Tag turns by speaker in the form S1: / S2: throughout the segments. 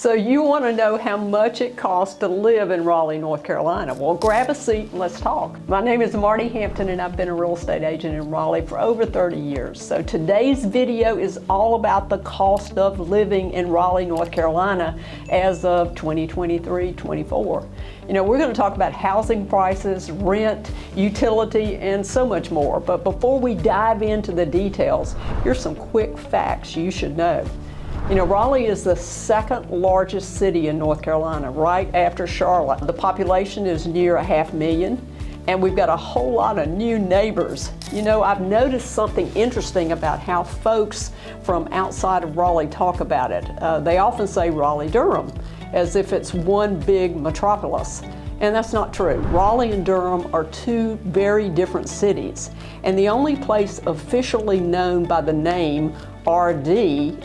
S1: So you want to know how much it costs to live in Raleigh, North Carolina? Well, grab a seat and let's talk. My name is Marti Hampton and I've been a real estate agent in Raleigh for over 30 years. So today's video is all about the cost of living in Raleigh, North Carolina as of 2023-24. You know, we're going to talk about housing prices, rent, utility, and so much more. But before we dive into the details, here's some quick facts you should know. You know, Raleigh is the second largest city in North Carolina, right after Charlotte. The population is near 500,000, and we've got a whole lot of new neighbors. You know, I've noticed something interesting about how folks from outside of Raleigh talk about it. They often say Raleigh-Durham, as if it's one big metropolis. And that's not true. Raleigh and Durham are two very different cities. And the only place officially known by the name RD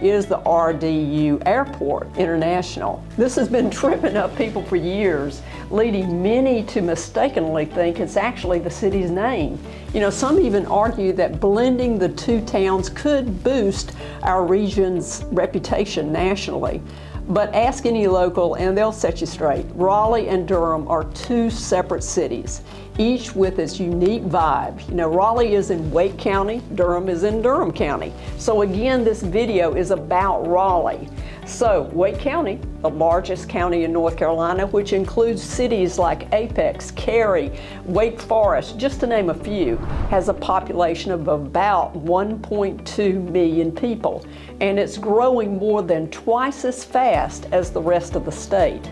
S1: is the RDU Airport International. This has been tripping up people for years, leading many to mistakenly think it's actually the city's name. You know, some even argue that blending the two towns could boost our region's reputation nationally. But ask any local and they'll set you straight. Raleigh and Durham are two separate cities, each with its unique vibe. You know, Raleigh is in Wake County, Durham is in Durham County. So again, this video is about Raleigh. So Wake County, the largest county in North Carolina, which includes cities like Apex, Cary, Wake Forest, just to name a few, has a population of about 1.2 million people. And it's growing more than twice as fast as the rest of the state.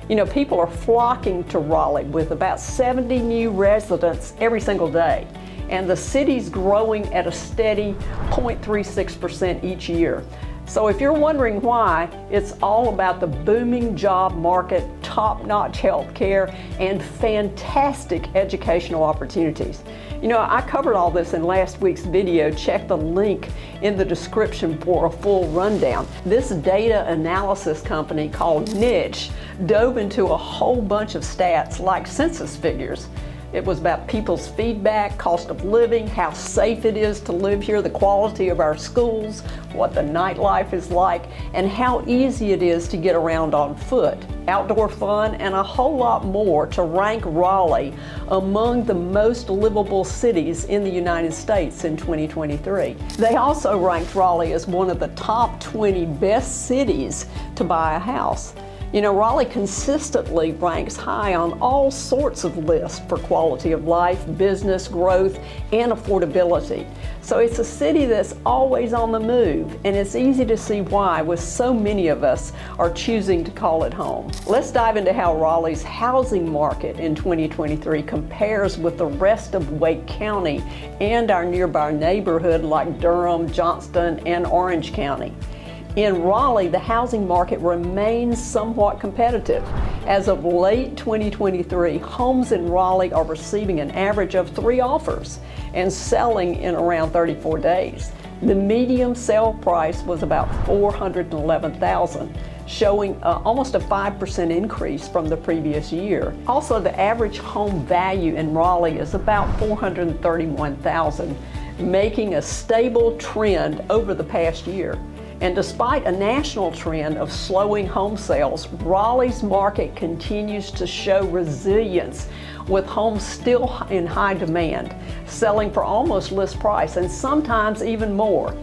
S1: You know, people are flocking to Raleigh with about 70 new residents every single day. And the city's growing at a steady 0.36% each year. So if you're wondering why, it's all about the booming job market, top-notch health care, and fantastic educational opportunities. You know, I covered all this in last week's video. Check the link in the description for a full rundown. This data analysis company called Niche dove into a whole bunch of stats like census figures. It was about people's feedback, cost of living, how safe it is to live here, the quality of our schools, what the nightlife is like, and how easy it is to get around on foot, outdoor fun, and a whole lot more to rank Raleigh among the most livable cities in the United States in 2023. They also ranked Raleigh as one of the top 20 best cities to buy a house. You know, Raleigh consistently ranks high on all sorts of lists for quality of life, business growth, and affordability. So it's a city that's always on the move, and it's easy to see why, with so many of us are choosing to call it home. Let's dive into how Raleigh's housing market in 2023 compares with the rest of Wake County and our nearby neighborhood like Durham, Johnston, and Orange County. In Raleigh, the housing market remains somewhat competitive. As of late 2023, homes in Raleigh are receiving an average of 3 offers and selling in around 34 days. The median sale price was about $411,000, showing almost a 5% increase from the previous year. Also, the average home value in Raleigh is about $431,000, making a stable trend over the past year. And despite a national trend of slowing home sales, Raleigh's market continues to show resilience, with homes still in high demand, selling for almost list price and sometimes even more.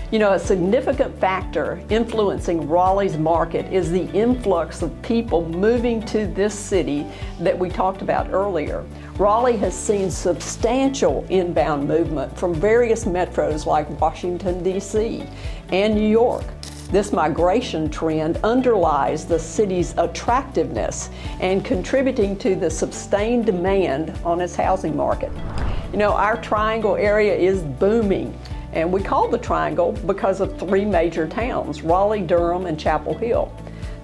S1: You know, a significant factor influencing Raleigh's market is the influx of people moving to this city that we talked about earlier. Raleigh has seen substantial inbound movement from various metros like Washington, D.C. and New York. This migration trend underlies the city's attractiveness and contributing to the sustained demand on its housing market. You know, our Triangle area is booming. And we call the Triangle because of 3 major towns, Raleigh, Durham, and Chapel Hill.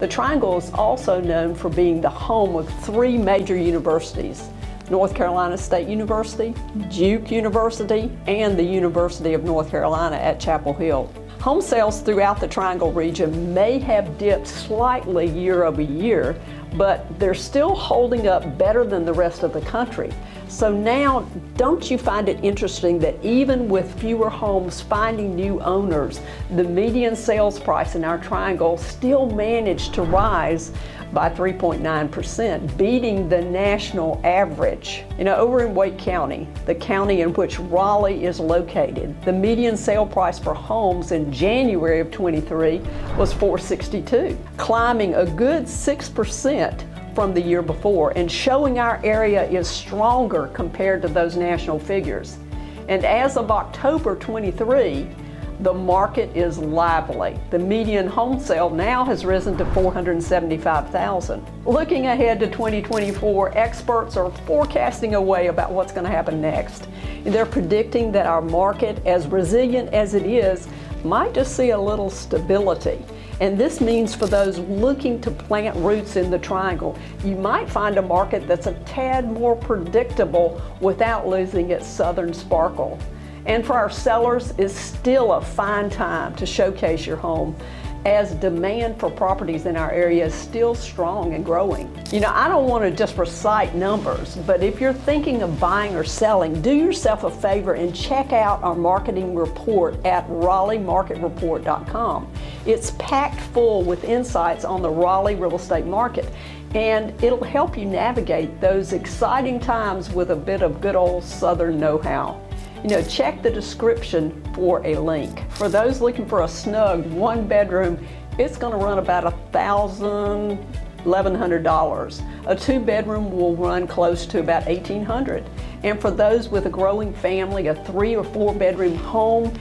S1: The Triangle is also known for being the home of 3 major universities, North Carolina State University, Duke University, and the University of North Carolina at Chapel Hill. Home sales throughout the Triangle region may have dipped slightly year over year, but they're still holding up better than the rest of the country. So now, don't you find it interesting that even with fewer homes finding new owners, the median sales price in our Triangle still managed to rise by 3.9%, beating the national average. You know, over in Wake County, the county in which Raleigh is located, the median sale price for homes in January of 23 was $462, climbing a good 6% from the year before, and showing our area is stronger compared to those national figures. And as of October 23, the market is lively. The median home sale now has risen to $475,000. Looking ahead to 2024, experts are forecasting away about what's going to happen next. They're predicting that our market, as resilient as it is, might just see a little stability. And this means for those looking to plant roots in the Triangle, you might find a market that's a tad more predictable without losing its southern sparkle. And for our sellers, it's still a fine time to showcase your home, as demand for properties in our area is still strong and growing. You know, I don't want to just recite numbers, but if you're thinking of buying or selling, do yourself a favor and check out our marketing report at RaleighMarketReport.com. It's packed full with insights on the Raleigh real estate market, and it'll help you navigate those exciting times with a bit of good old Southern know-how. You know, check the description for a link. For those looking for a snug one bedroom, it's going to run about $1,000, $1,100. A two bedroom will run close to about $1,800. And for those with a growing family, a 3 or 4 bedroom home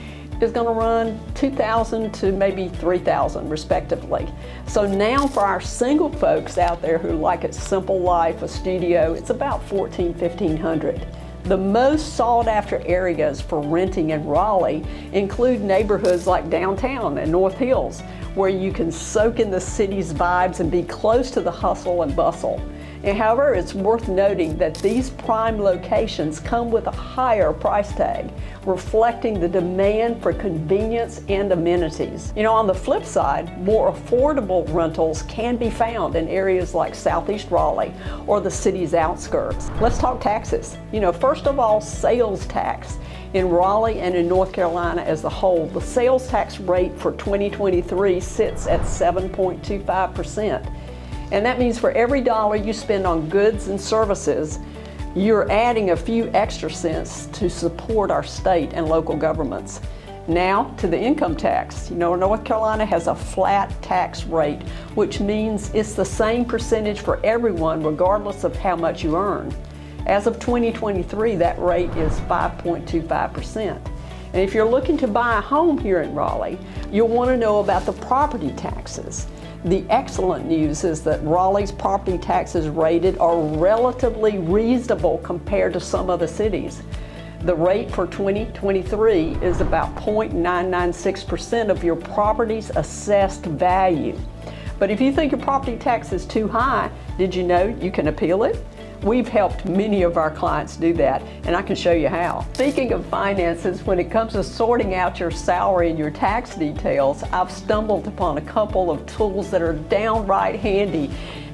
S1: is going to run $2,000 to maybe $3,000 respectively. So now for our single folks out there who like a simple life, a studio, it's about $1,400, $1,500. The most sought after areas for renting in Raleigh include neighborhoods like downtown and North Hills, where you can soak in the city's vibes and be close to the hustle and bustle. And however, it's worth noting that these prime locations come with a higher price tag, reflecting the demand for convenience and amenities. You know, on the flip side, more affordable rentals can be found in areas like Southeast Raleigh or the city's outskirts. Let's talk taxes. You know, first of all, sales tax. In Raleigh and in North Carolina as a whole, the sales tax rate for 2023 sits at 7.25%. And that means for every dollar you spend on goods and services, you're adding a few extra cents to support our state and local governments. Now to the income tax. You know, North Carolina has a flat tax rate, which means it's the same percentage for everyone regardless of how much you earn. As of 2023, that rate is 5.25%. And if you're looking to buy a home here in Raleigh, you'll want to know about the property taxes. The excellent news is that Raleigh's property taxes rated are relatively reasonable compared to some other cities. The rate for 2023 is about 0.996% of your property's assessed value. But if you think your property tax is too high, did you know you can appeal it? We've helped many of our clients do that, and I can show you how. Speaking of finances, when it comes to sorting out your salary and your tax details, I've stumbled upon a couple of tools that are downright handy,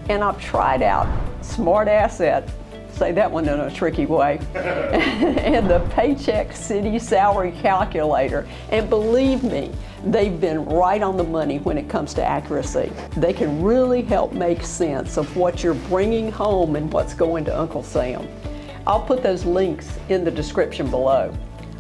S1: and I've tried out Smart Asset, say that one in a tricky way, and the Paycheck City Salary Calculator, and believe me, they've been right on the money when it comes to accuracy. They can really help make sense of what you're bringing home and what's going to Uncle Sam. I'll put those links in the description below.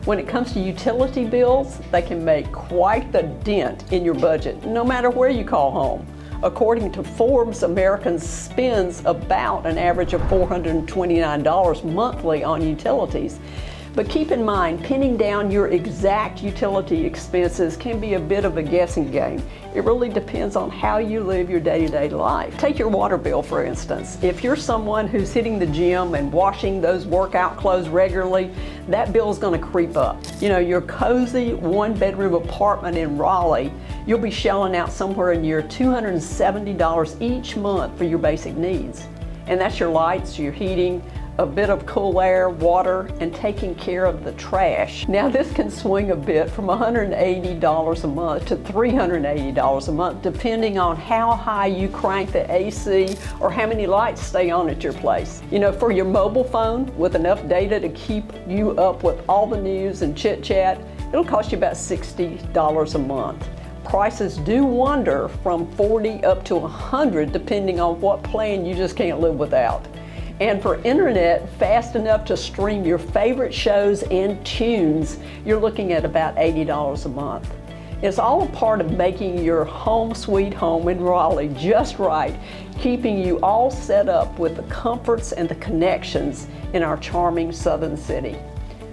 S1: When it comes to utility bills, they can make quite the dent in your budget, no matter where you call home. According to Forbes, Americans spends about an average of $429 monthly on utilities. But keep in mind, pinning down your exact utility expenses can be a bit of a guessing game. It really depends on how you live your day-to-day life. Take your water bill, for instance. If you're someone who's hitting the gym and washing those workout clothes regularly, that bill's gonna creep up. You know, your cozy one-bedroom apartment in Raleigh, you'll be shelling out somewhere near $270 each month for your basic needs. And that's your lights, your heating, a bit of cool air, water, and taking care of the trash. Now this can swing a bit from $180 a month to $380 a month, depending on how high you crank the AC or how many lights stay on at your place. You know, for your mobile phone with enough data to keep you up with all the news and chit chat, it'll cost you about $60 a month. Prices do wander from $40 up to $100 depending on what plan you just can't live without. And for internet fast enough to stream your favorite shows and tunes, you're looking at about $80 a month. It's all a part of making your home sweet home in Raleigh just right, keeping you all set up with the comforts and the connections in our charming southern city.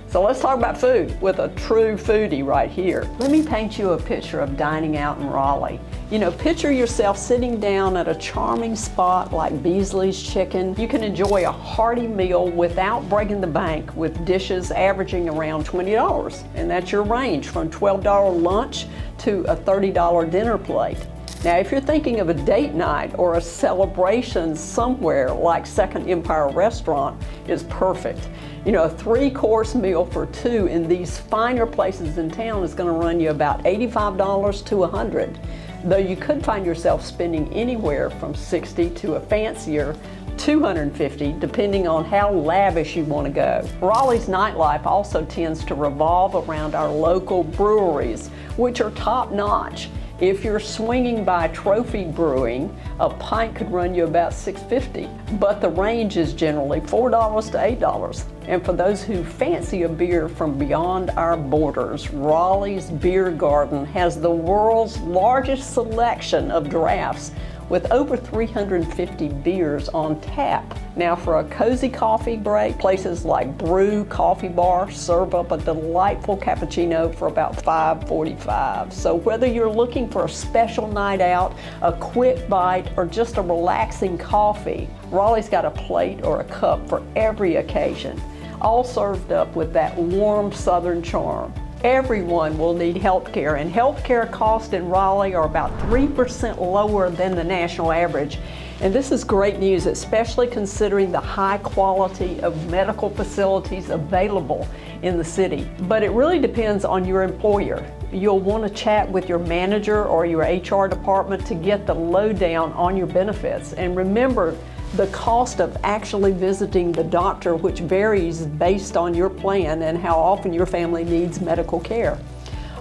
S1: So let's talk about food with a true foodie right here. Let me paint you a picture of dining out in Raleigh. You know, picture yourself sitting down at a charming spot like Beasley's Chicken. You can enjoy a hearty meal without breaking the bank with dishes averaging around $20. And that's your range from $12 lunch to a $30 dinner plate. Now, if you're thinking of a date night or a celebration somewhere like Second Empire Restaurant is perfect. You know, a 3-course meal for 2 in these finer places in town is going to run you about $85 to $100, though you could find yourself spending anywhere from $60 to a fancier $250, depending on how lavish you want to go. Raleigh's nightlife also tends to revolve around our local breweries, which are top-notch. If you're swinging by Trophy Brewing, a pint could run you about $6.50, but the range is generally $4 to $8. And for those who fancy a beer from beyond our borders, Raleigh's Beer Garden has the world's largest selection of drafts with over 350 beers on tap. Now for a cozy coffee break, places like Brew Coffee Bar serve up a delightful cappuccino for about $5.45. So whether you're looking for a special night out, a quick bite, or just a relaxing coffee, Raleigh's got a plate or a cup for every occasion, all served up with that warm southern charm. Everyone will need health care, and health care costs in Raleigh are about 3% lower than the national average. And this is great news, especially considering the high quality of medical facilities available in the city. But it really depends on your employer. You'll want to chat with your manager or your HR department to get the lowdown on your benefits. And remember, the cost of actually visiting the doctor, which varies based on your plan and how often your family needs medical care.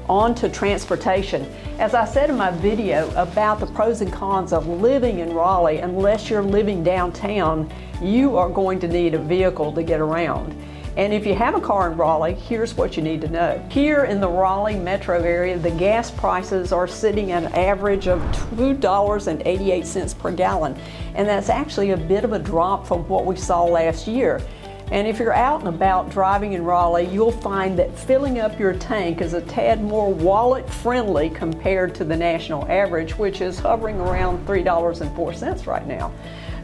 S1: On to transportation. As I said in my video about the pros and cons of living in Raleigh, unless you're living downtown, you are going to need a vehicle to get around. And if you have a car in Raleigh, here's what you need to know. Here in the Raleigh metro area, the gas prices are sitting at an average of $2.88 per gallon. And that's actually a bit of a drop from what we saw last year. And if you're out and about driving in Raleigh, you'll find that filling up your tank is a tad more wallet friendly compared to the national average, which is hovering around $3.04 right now.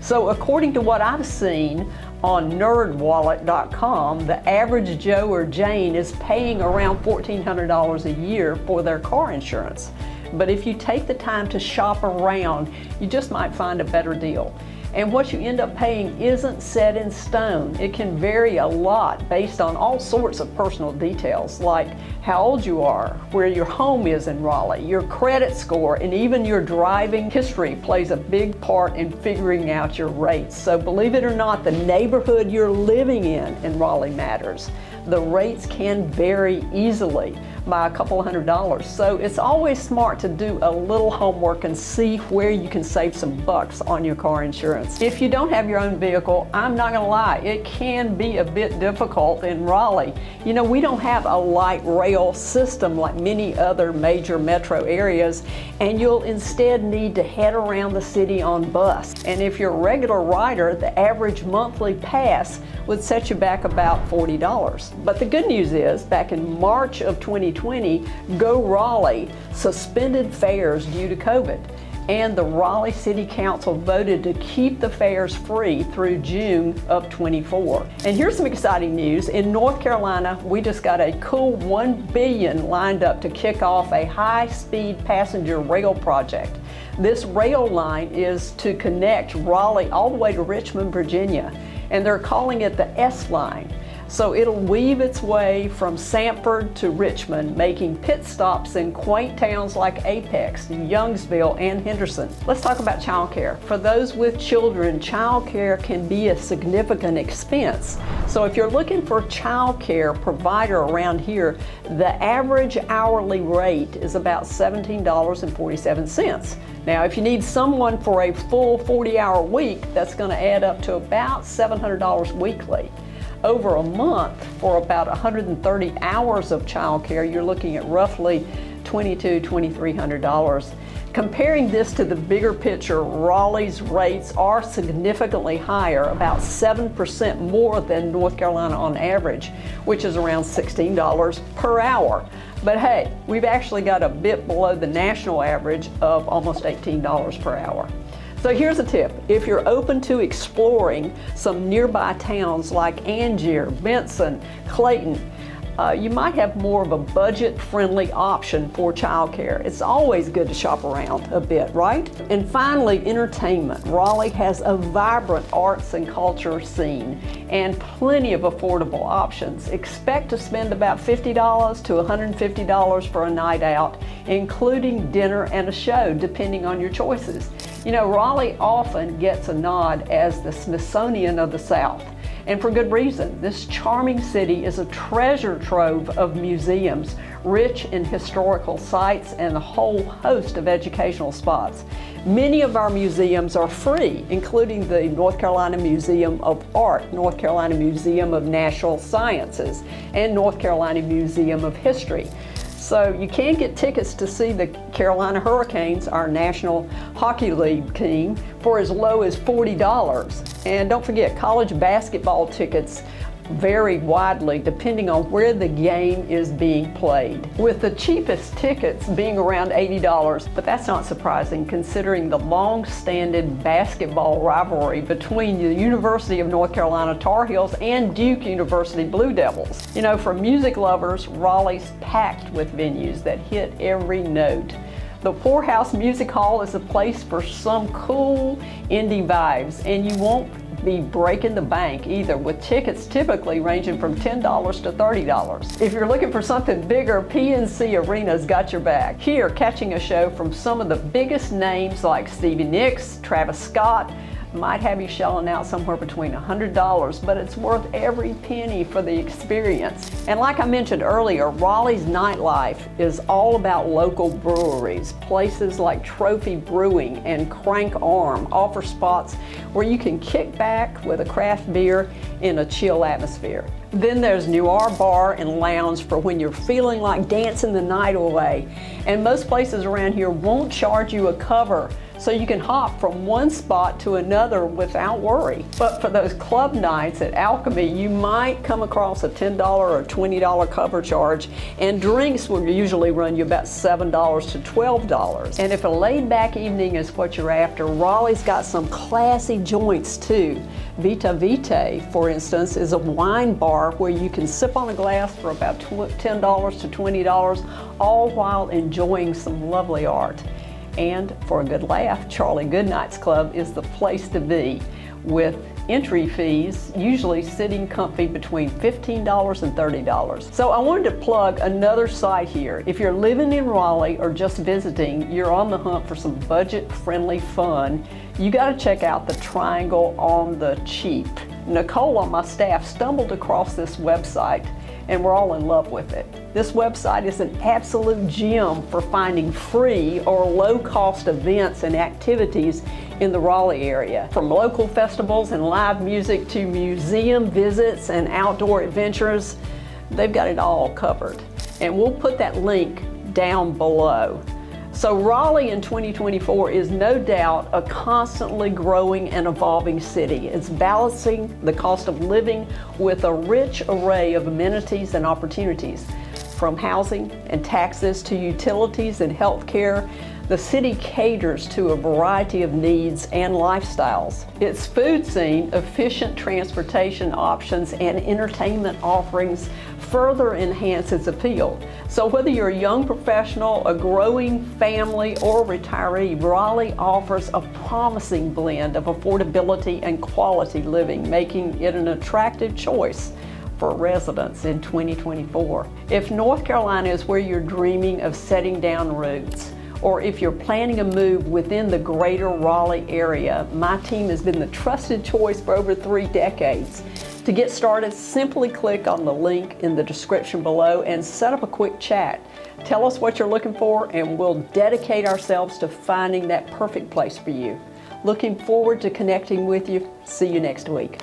S1: So according to what I've seen on nerdwallet.com, the average Joe or Jane is paying around $1,400 a year for their car insurance. But if you take the time to shop around, you just might find a better deal. And what you end up paying isn't set in stone. It can vary a lot based on all sorts of personal details, like how old you are, where your home is in Raleigh, your credit score, and even your driving history plays a big part in figuring out your rates. So believe it or not, the neighborhood you're living in Raleigh matters. The rates can vary easily by a couple $100. So it's always smart to do a little homework and see where you can save some bucks on your car insurance. If you don't have your own vehicle, I'm not gonna lie, it can be a bit difficult in Raleigh. You know, we don't have a light rail system like many other major metro areas, and you'll instead need to head around the city on bus. And if you're a regular rider, the average monthly pass would set you back about $40. But the good news is, back in March of 2020, Go Raleigh suspended fares due to COVID. and the Raleigh City Council voted to keep the fares free through June of 24. And here's some exciting news. In North Carolina, we just got a cool $1 billion lined up to kick off a high-speed passenger rail project. This rail line is to connect Raleigh all the way to Richmond, Virginia, and they're calling it the S-Line. So it'll weave its way from Sanford to Richmond, making pit stops in quaint towns like Apex, Youngsville, and Henderson. Let's talk about childcare. For those with children, childcare can be a significant expense. So if you're looking for a childcare provider around here, the average hourly rate is about $17.47. Now, if you need someone for a full 40-hour week, that's going to add up to about $700 weekly. Over a month, for about 130 hours of childcare, you're looking at roughly $2,300. Comparing this to the bigger picture, Raleigh's rates are significantly higher, about 7% more than North Carolina on average, which is around $16 per hour. But hey, we've actually got a bit below the national average of almost $18 per hour. So here's a tip. If you're open to exploring some nearby towns like Angier, Benson, Clayton, you might have more of a budget-friendly option for childcare. It's always good to shop around a bit, right? And finally, entertainment. Raleigh has a vibrant arts and culture scene and plenty of affordable options. Expect to spend about $50 to $150 for a night out, including dinner and a show, depending on your choices. You know, Raleigh often gets a nod as the Smithsonian of the South. And for good reason. This charming city is a treasure trove of museums, rich in historical sites and a whole host of educational spots. Many of our museums are free, including the North Carolina Museum of Art, North Carolina Museum of Natural Sciences, and North Carolina Museum of History. So you can get tickets to see the Carolina Hurricanes, our National Hockey League team, for as low as $40. And don't forget, college basketball tickets vary widely depending on where the game is being played, with the cheapest tickets being around $80, but that's not surprising considering the long-standing basketball rivalry between the University of North Carolina Tar Heels and Duke University Blue Devils. You know, for music lovers, Raleigh's packed with venues that hit every note. The Poorhouse Music Hall is a place for some cool indie vibes, and you won't be breaking the bank either, with tickets typically ranging from $10 to $30. If you're looking for something bigger, PNC Arena's got your back. Here, catching a show from some of the biggest names like Stevie Nicks, Travis Scott, might have you shelling out somewhere between $100, but it's worth every penny for the experience. And like I mentioned earlier, Raleigh's nightlife is all about local breweries. Places like Trophy Brewing and Crank Arm offer spots where you can kick back with a craft beer in a chill atmosphere. Then there's Noir Bar and Lounge for when you're feeling like dancing the night away. And most places around here won't charge you a cover, so you can hop from one spot to another without worry. But for those club nights at Alchemy, you might come across a $10 or $20 cover charge, and drinks will usually run you about $7 to $12. And if a laid-back evening is what you're after, Raleigh's got some classy joints too. Vita Vitae, for instance, is a wine bar where you can sip on a glass for about $10 to $20, all while enjoying some lovely art. And for a good laugh, Charlie Goodnight's Club is the place to be, with entry fees usually sitting comfy between $15 and $30. So I wanted to plug another site here. If you're living in Raleigh or just visiting, you're on the hunt for some budget-friendly fun, you gotta check out the Triangle on the Cheap. Nicole on my staff stumbled across this website, and we're all in love with it. This website is an absolute gem for finding free or low-cost events and activities in the Raleigh area. From local festivals and live music to museum visits and outdoor adventures, they've got it all covered. And we'll put that link down below. So Raleigh in 2024 is no doubt a constantly growing and evolving city. It's balancing the cost of living with a rich array of amenities and opportunities. From housing and taxes to utilities and healthcare, The city caters to a variety of needs and lifestyles. Its food scene, efficient transportation options, and entertainment offerings further enhance its appeal. So whether you're a young professional, a growing family, or retiree, Raleigh offers a promising blend of affordability and quality living, making it an attractive choice for residents in 2024. If North Carolina is where you're dreaming of setting down roots, or if you're planning a move within the greater Raleigh area, my team has been the trusted choice for over 3 decades. To get started, simply click on the link in the description below and set up a quick chat. Tell us what you're looking for and we'll dedicate ourselves to finding that perfect place for you. Looking forward to connecting with you. See you next week.